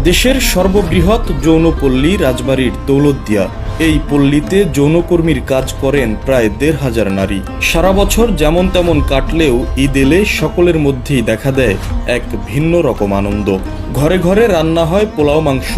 দেশের সর্ববৃহৎ যৌনপল্লী রাজবাড়ীর দৌলতদিয়া। এই পল্লীতে যৌনকর্মীর কাজ করেন প্রায় ১৫০০ নারী। সারা বছর যেমন তেমন কাটলেও ঈদ এলে সকলের মধ্যেই দেখা দেয় এক ভিন্ন রকম আনন্দ। ঘরে ঘরে রান্না হয় পোলাও মাংস,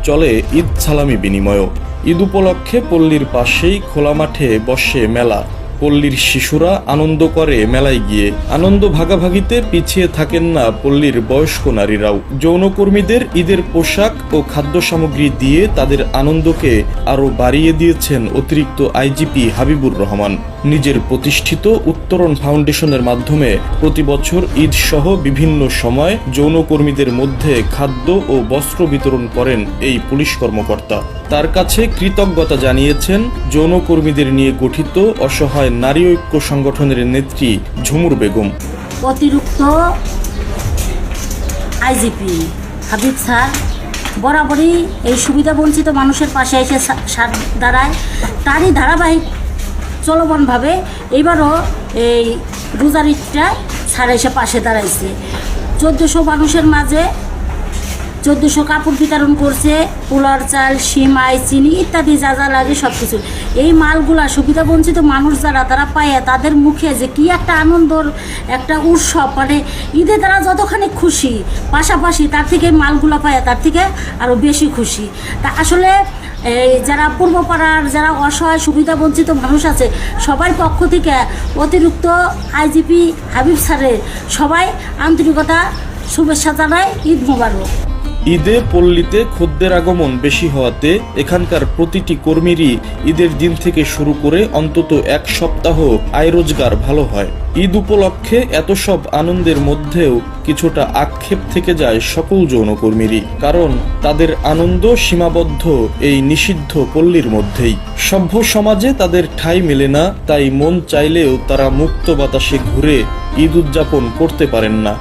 চলে ঈদ সালামি বিনিময়ও। ঈদ উপলক্ষে পল্লীর পাশেই খোলা মাঠে বসে মেলা। পল্লীর শিশুরা আনন্দ করে মেলায় গিয়ে। আনন্দ ভাগাভাগিতে পিছিয়ে থাকেন না পল্লীর বয়স্ক নারীরাও। যৌনকর্মীদের ঈদের পোশাক ও খাদ্য সামগ্রী দিয়ে তাদের আনন্দকে আরও বাড়িয়ে দিয়েছেন অতিরিক্ত আইজিপি হাবিবুর রহমান। নিজের প্রতিষ্ঠিত উত্তরণ ফাউন্ডেশনের মাধ্যমে প্রতি বছর ঈদ সহ বিভিন্ন সময় যৌনকর্মীদের মধ্যে খাদ্য ও বস্ত্র বিতরণ করেন এই পুলিশ কর্মকর্তা। তার কাছে কৃতজ্ঞতা জানিয়েছেন যৌনকর্মীদের নিয়ে গঠিত অসহায় নারী ঐক্য সংগঠনের নেত্রী ঝুমুর বেগম। অতিরিক্ত আইজিপি হাবিব স্যার বরাবরই এই সুবিধা বঞ্চিত মানুষের পাশে এসে দাঁড়ায়। তারই ধারাবাহিক চলমানভাবে এইবারও এই রোজার ঈদটা স্যার এসে পাশে দাঁড়াইছে। ১৪০০ মানুষের মাঝে ১৪০০ কাপড় বিতরণ করছে, পোলার চাল, সিমাই, চিনি ইত্যাদি যা যা লাগে সব কিছু। এই মালগুলা সুবিধাবঞ্চিত মানুষ যারা তারা পায় তাদের মুখে যে কি একটা আনন্দর একটা উৎসব, মানে ঈদে তারা যতখানি খুশি, পাশাপাশি তার থেকে মালগুলা পায় তার থেকে আরও বেশি খুশি। তা আসলে এই যারা পূর্বপাড়ার যারা অসহায় সুবিধাবঞ্চিত মানুষ আছে সবার পক্ষ থেকে অতিরিক্ত আইজিপি হাবিব স্যারের সবাই আন্তরিকতা শুভেচ্ছা জানায়। ঈদ মোবারক। ঈদে পল্লীতে খদ্দের আগমন বেশি হওয়াতে এখানকার প্রতিটি কর্মীরই ঈদের দিন থেকে শুরু করে অন্তত এক সপ্তাহ আয় রোজগার ভালো হয়। ঈদ উপলক্ষে এত সব আনন্দের মধ্যেও কিছুটা আক্ষেপ থেকে যায় সকল যৌনকর্মীরই, কারণ তাদের আনন্দ সীমাবদ্ধ এই নিষিদ্ধ পল্লীর মধ্যেই। সভ্য সমাজে তাদের ঠাঁই মেলে না, তাই মন চাইলেও তারা মুক্ত বাতাসে ঘুরে ঈদ উদযাপন করতে পারেন না।